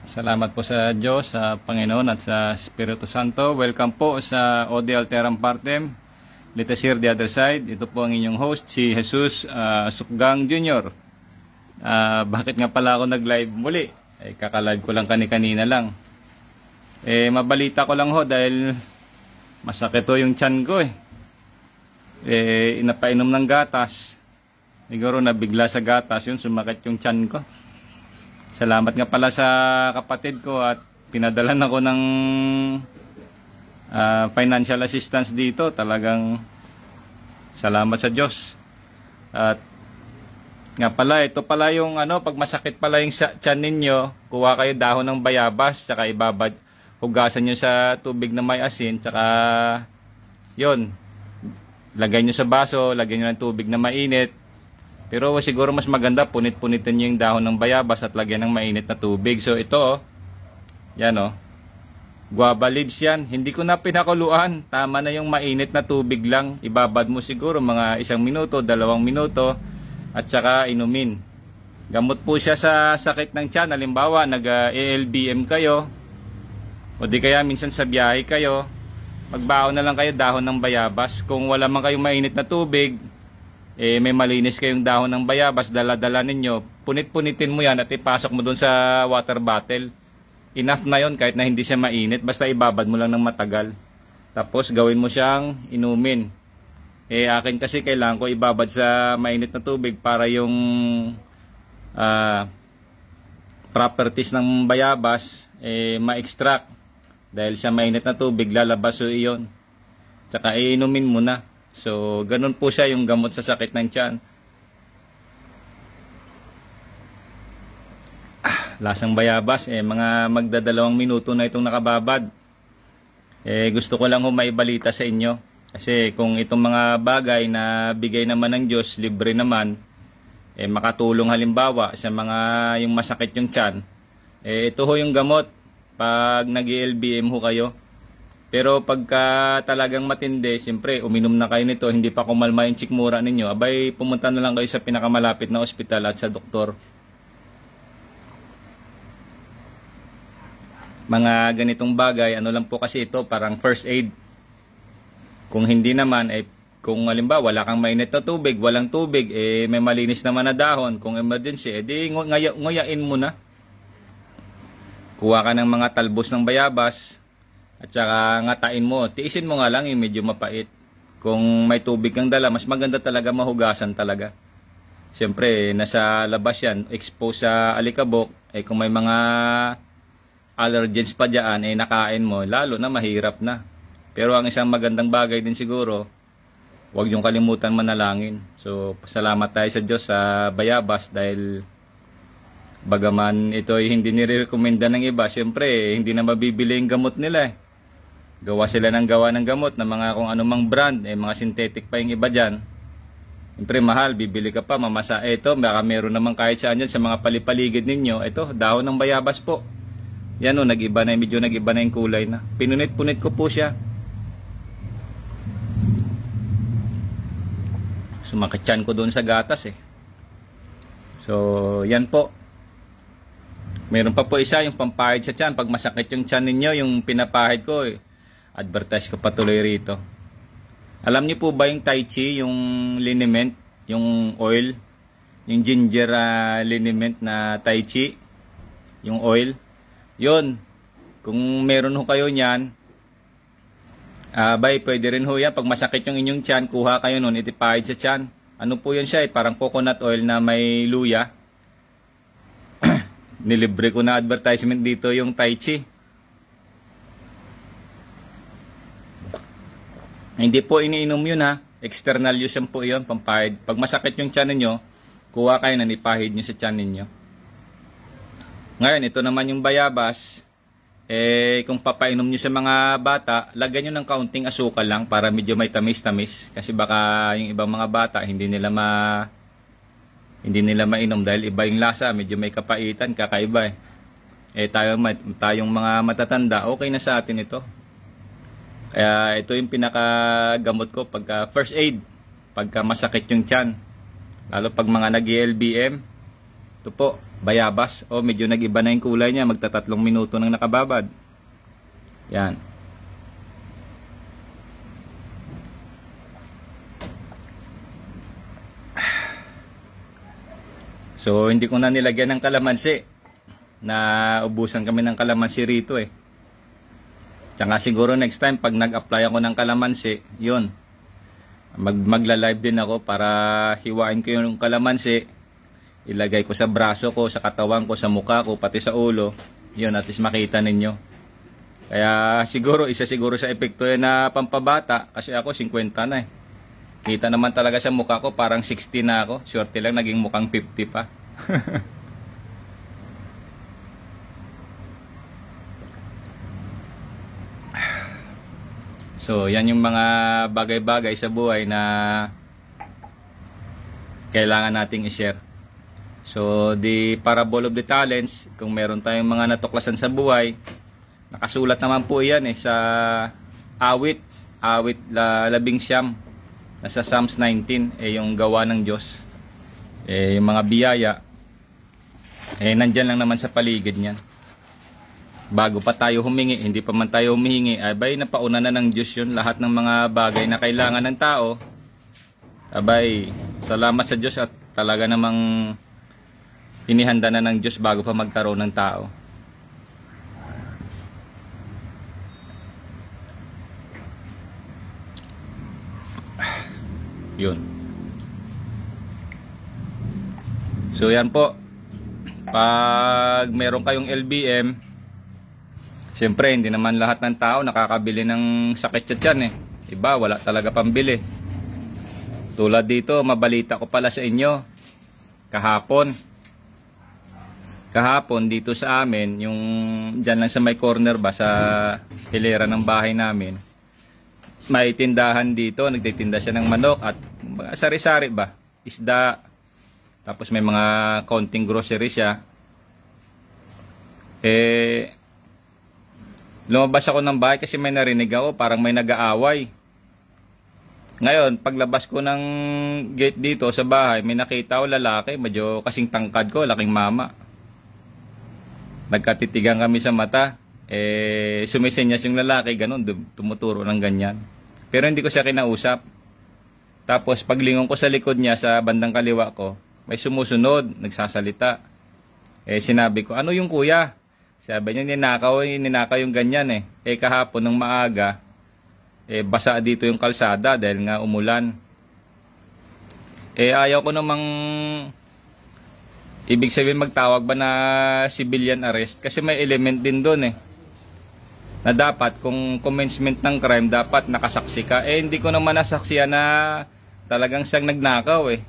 Salamat po sa Diyos, sa Panginoon at sa Espiritu Santo. Welcome po sa Ode Alteram Partem. Let us hear the other side. Ito po ang inyong host, si Jesus Sukgang Jr. Bakit nga pala ako nag-live muli? Kaka-live ko lang kanina lang. Mabalita ko lang ho dahil masakit ho yung tiyan ko inapainom ng gatas. Siguro nabigla sa gatas yun, sumakit yung tiyan ko. Salamat nga pala sa kapatid ko at pinadalan ako ng financial assistance dito. Talagang salamat sa Diyos. At nga pala, ito pala yung pag masakit pala yung tiyan ninyo, kuha kayo dahon ng bayabas, tsaka hugasan nyo sa tubig na may asin, tsaka yun, lagay nyo sa baso, lagyan nyo ng tubig na mainit. Pero siguro mas maganda, punit-punitin nyo yung dahon ng bayabas at lagyan ng mainit na tubig. So ito, yan guava leaves yan. Hindi ko na pinakuluan. Tama na yung mainit na tubig lang. Ibabad mo siguro mga 1 minuto, 2 minuto. At saka inumin. Gamot po siya sa sakit ng tiyan. Halimbawa, nag-ALBM kayo. O di kaya minsan sa biyahe kayo. Magbaon na lang kayo dahon ng bayabas. Kung wala man kayong mainit na tubig, may malinis kayong dahon ng bayabas, dala-dala ninyo, punit-punitin mo yan at ipasok mo dun sa water bottle. Enough na yon kahit na hindi siya mainit, basta ibabad mo lang ng matagal. Tapos gawin mo siyang inumin. Akin kasi kailangan ko ibabad sa mainit na tubig para yung properties ng bayabas ma-extract. Dahil sa mainit na tubig, lalabas iyon. Tsaka inumin mo na. So, ganun po siya yung gamot sa sakit ng tiyan. Lasang bayabas, mga magdadalawang minuto na itong nakababad. Gusto ko lang maibalita sa inyo. Kasi kung itong mga bagay na bigay naman ng Diyos, libre naman, makatulong halimbawa sa mga yung masakit yung tiyan, ito ho yung gamot pag nag-LBM ho kayo. Pero pagka talagang matindi, siyempre uminom na kayo nito, hindi pa kumalma yung sikmura ninyo, abay pumunta na lang kayo sa pinakamalapit na ospital at sa doktor. Mga ganitong bagay, lang po kasi ito, parang first aid. Kung hindi naman, kung halimbawa wala kang mainit na tubig, walang tubig, may malinis naman na dahon, kung emergency, di nguyain mo na. Kuha ka ng mga talbos ng bayabas, at saka ngatain mo, tiisin mo nga lang yung medyo mapait. Kung may tubig kang dala, mas maganda talaga mahugasan talaga. Siyempre, nasa labas yan, exposed sa alikabok, kung may mga allergens pa dyan, nakain mo, lalo na mahirap na. Pero ang isang magandang bagay din siguro, huwag yung kalimutan manalangin. So, pasalamat tayo sa Diyos sa bayabas dahil bagaman ito ay hindi nire-recommenda ng iba, siyempre, hindi na mabibili yung gamot nila Gawa sila ng gamot na mga kung anumang brand, mga synthetic pa yung iba dyan. Siyempre mahal, bibili ka pa, mamasa. Ito, baka meron naman kahit saan dyan sa mga palipaligid ninyo. Ito, dahon ng bayabas po. Yan nag-iba na, medyo nag-iba na yung kulay na. Pinunit-punit ko po siya. Sumakityan ko doon sa gatas So, yan po. Meron pa po isa, yung pampahid sa tiyan. Pag masakit yung tiyan ninyo, yung pinapahid ko advertise ko patuloy rito. Alam niyo po ba yung Tai Chi, yung liniment, yung oil, yung ginger liniment na Tai Chi, yung oil, yun, kung meron ho kayo niyan, pwede rin ho yan, pag masakit yung inyong tiyan, kuha kayo nun, itipahid sa tiyan. Ano po yun siya, parang coconut oil na may luya. Nilibre ko na advertisement dito yung Tai Chi. Hindi po iniinom yun external use yan po yun, pampahid. Pag masakit yung tiyan ninyo, kuha kayo na ipahid nyo sa tiyan ninyo. Ngayon, ito naman yung bayabas. Kung papainom nyo sa mga bata, lagyan nyo ng kaunting asukal lang para medyo may tamis-tamis. Kasi baka yung ibang mga bata, hindi nila mainom dahil iba yung lasa, medyo may kapaitan, kakaiba tayong mga matatanda, okay na sa atin ito. Kaya ito yung pinakagamot ko pagka first aid, pagka masakit yung tiyan. Lalo pag mga nag-LBM, Ito po, bayabas. O, medyo nag-iba na yung kulay niya. Magta-3 minuto nang nakababad. Yan. So, hindi ko na nilagyan ng kalamansi. Naubusan kami ng kalamansi rito eh. Tsaka siguro next time, pag nag-apply ako ng kalamansi, yun. Magla-live din ako para hiwain ko yung kalamansi. Ilagay ko sa braso ko, sa katawan ko, sa mukha ko, pati sa ulo. Yun, at least makita ninyo. Kaya siguro, isa siguro sa epekto yan na pampabata. Kasi ako 50 na eh. Kita naman talaga sa mukha ko, parang 60 na ako. Swerte lang, naging mukhang 50 pa. So, yan yung mga bagay-bagay sa buhay na kailangan nating i-share. So, the parable of the talents, kung meron tayong mga natuklasan sa buhay, nakasulat naman po yan eh, sa awit 19, nasa Psalms 19, eh, yung gawa ng Diyos. Eh, yung mga biyaya, eh, nandyan lang naman sa paligid niyan. Bago pa tayo humingi, hindi pa man tayo humihingi, abay, napauna na ng Diyos yun. Lahat ng mga bagay na kailangan ng tao, abay, salamat sa Diyos at talaga namang inihanda na ng Diyos bago pa magkaroon ng tao. Yun. So yan po, pag meron kayong LBM, siyempre, hindi naman lahat ng tao nakakabili ng sakit sa tiyan eh. Iba, wala talaga pambili. Tulad dito, mabalita ko pala sa inyo. Kahapon dito sa amin, yung dyan lang sa may corner ba, sa hilera ng bahay namin, may tindahan dito, nagtitinda siya ng manok at sari-sari ba, isda. Tapos may mga konting grocery siya. Lumabas ako ng bahay kasi may narinig ako, parang may nag-aaway. Ngayon, paglabas ko ng gate dito sa bahay, may nakita ko lalaki, medyo kasing tangkad ko, laking mama. Nagkatitigan kami sa mata. Sumisenyas yung lalaki, ganun, tumuturo ng ganyan. Pero hindi ko siya kinausap. Tapos paglingon ko sa likod niya, sa bandang kaliwa ko, may sumusunod, nagsasalita. Sinabi ko, ano yung kuya? Sabi niya, ninakaw yung ganyan eh. Kahapon ng maaga, basa dito yung kalsada dahil nga umulan. Ayaw ko namang, ibig sabihin magtawag ba na civilian arrest? Kasi may element din doon eh. Na dapat, kung commencement ng crime, dapat nakasaksi ka. Hindi ko naman nasaksiyan na talagang siyang nagnakaw eh.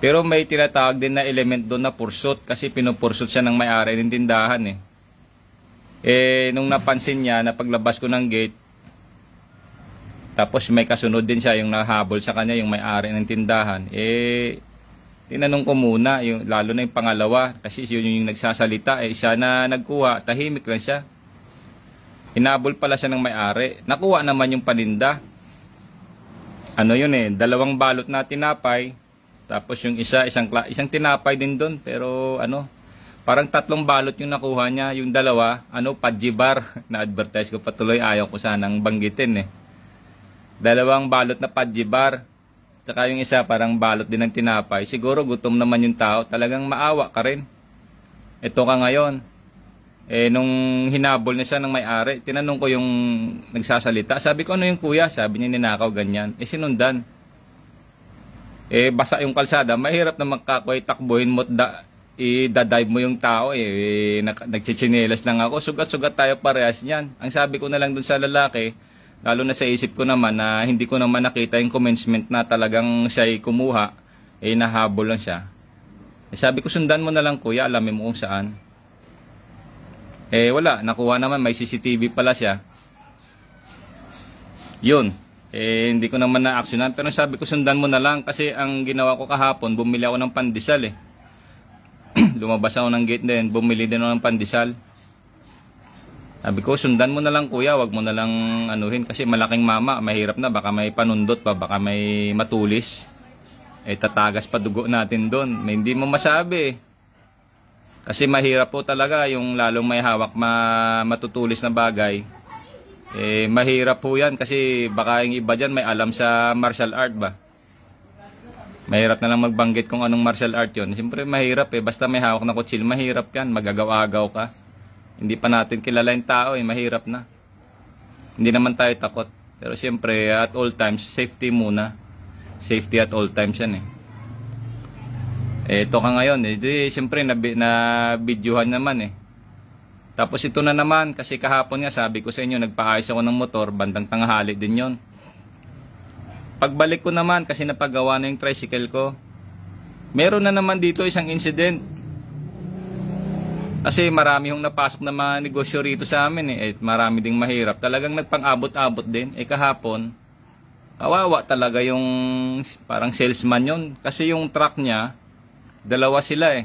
Pero may tinatawag din na element doon na pursuit kasi pinupursut siya ng may-ari ng tindahan eh. Nung napansin niya na paglabas ko ng gate, tapos may kasunod din siya yung nahabol sa kanya yung may-ari ng tindahan. Tinanong ko muna, lalo na yung pangalawa kasi yun yung nagsasalita. Siya na nagkuha, tahimik lang siya. Hinabol pala siya ng may-ari. Nakuha naman yung paninda. Ano yun 2 balot na tinapay. Tapos yung isang tinapay din doon, pero parang 3 balot yung nakuha niya. Yung dalawa, Padjibar, na-advertise ko patuloy, ayaw ko sanang banggitin eh. 2 balot na Padjibar, saka yung isa parang balot din ng tinapay. Siguro gutom naman yung tao, talagang maawa ka rin. Ito ka ngayon. Nung hinabol na siya ng may-ari, tinanong ko yung nagsasalita. Sabi ko, ano yung kuya? Sabi niya, ninakaw ganyan. Sinundan. Basa yung kalsada, mahirap na magkakoy, takbuhin mo, i-dive mo yung tao nagchichinelas lang ako, sugat-sugat tayo parehas niyan. Ang sabi ko na lang dun sa lalaki, lalo na sa isip ko naman na hindi ko naman nakita yung commencement na talagang siya'y kumuha, nahabol lang siya. Sabi ko, sundan mo na lang kuya, alamin mo kung saan. Wala, nakuha naman, may CCTV pala siya. Yun. Hindi ko naman na-actionan. Pero sabi ko, sundan mo na lang. Kasi ang ginawa ko kahapon, bumili ako ng pandesal eh. Lumabas ako ng gate din, bumili din ako ng pandesal. Sabi ko, sundan mo na lang kuya, wag mo na lang anuhin. Kasi malaking mama, mahirap na. Baka may panundot pa, baka may matulis. tatagas pa dugo natin doon. May hindi mo masabi. Kasi mahirap po talaga yung lalong may hawak matutulis na bagay. Mahirap po yan kasi baka yung iba dyan may alam sa martial art ba. Mahirap na lang magbanggit kung anong martial art yun. Siyempre mahirap basta may hawak na kutsil, mahirap yan, magagaw-agaw ka. Hindi pa natin kilala yung tao mahirap na. Hindi naman tayo takot. Pero siyempre at all times, safety muna. Safety at all times yan Ito ka ngayon siyempre na videohan naman Tapos ito na naman, kasi kahapon nga sabi ko sa inyo, nagpaayos ako ng motor, bandang tanghali din yon. Pagbalik ko naman, kasi napagawa na yung tricycle ko, meron na naman dito isang incident. Kasi marami yung napasok na mga negosyo rito sa amin marami ding mahirap. Talagang nagpang-abot-abot din. Kahapon, kawawa talaga yung parang salesman yon. Kasi yung truck niya, dalawa sila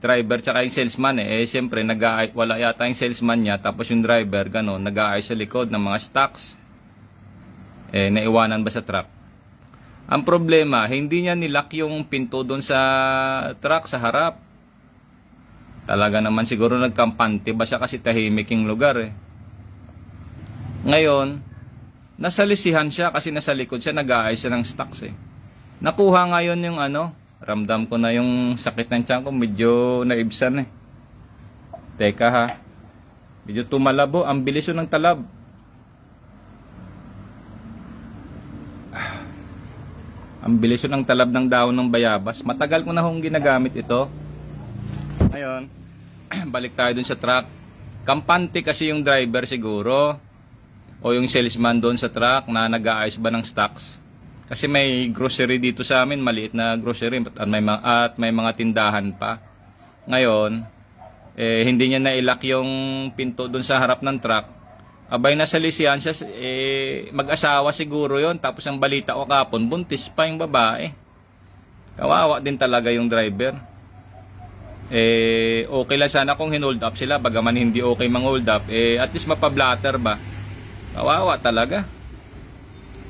driver tsaka yung salesman siyempre wala yata yung salesman niya, tapos yung driver ganon nag-aayos sa likod ng mga stocks naiwanan ba sa truck. Ang problema, hindi niya nilock yung pinto doon sa truck sa harap. Talaga naman siguro nagkampante ba siya kasi tahimik yung lugar Ngayon nasalisihan siya kasi nasa likod siya, nag-aayos siya ng stocks Nakuha ngayon yung ramdam ko na yung sakit ng tiyan ko, medyo naibsan Teka ha. Medyo tumalabo, ang bilis yun ng talab. Ang bilis yun ng talab ng dahon ng bayabas. Matagal ko na hong ginagamit ito. Ngayon, balik tayo dun sa truck. Kampante kasi yung driver siguro, o yung salesman doon sa truck na nag-aayos ba ng stocks. Kasi may grocery dito sa amin, maliit na grocery at may mga tindahan pa. Ngayon, hindi niya na-ilock yung pinto doon sa harap ng truck. Abay nasalisihan siya, mag-asawa siguro yon. Tapos ang balita ko kapon, buntis pa yung babae. Kawawa din talaga yung driver. Okay lang sana kung hinold up sila, bagaman hindi okay mang-hold up, at least mapablatter ba. Kawawa talaga.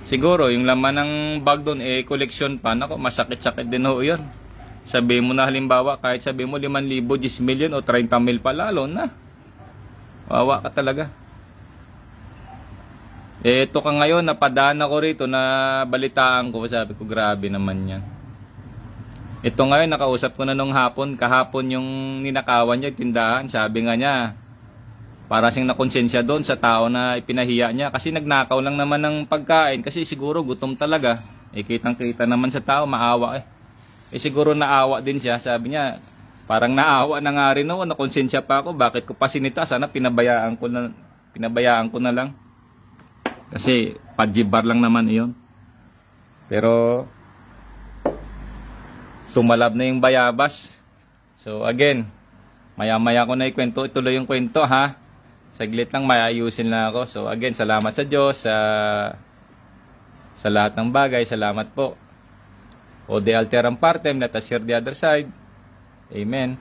Siguro yung laman ng bag doon collection pa. Nako, masakit-sakit din yun. Sabi mo na halimbawa, kahit sabi mo 5,000, 10 million o 30 mil pa, lalo na. Kawawa ka talaga. Ito ka ngayon, napadaan ako rito na balitaan ko. Sabi ko, grabe naman yan. Ito ngayon, nakausap ko na nung hapon. Kahapon yung ninakawan niya, tindahan. Sabi nga niya, para siyang nakonsensya doon sa tao na ipinahiya niya. Kasi nagnakaw lang naman ng pagkain. Kasi siguro gutom talaga. Kitang-kita naman sa tao, maawa siguro naawa din siya. Sabi niya, parang naawa na nga rin ako. Nakonsensya pa ako. Bakit ko pa sinita? Sana pinabayaan ko na lang. Kasi pajibar lang naman iyon. Pero tumalab na yung bayabas. So again, maya-maya ko na ikwento. Ituloy yung kwento ha. Saglit lang, mayayusin lang ako. So again, salamat sa Diyos sa lahat ng bagay. Salamat po. O de alteram partem, let us share the other side. Amen.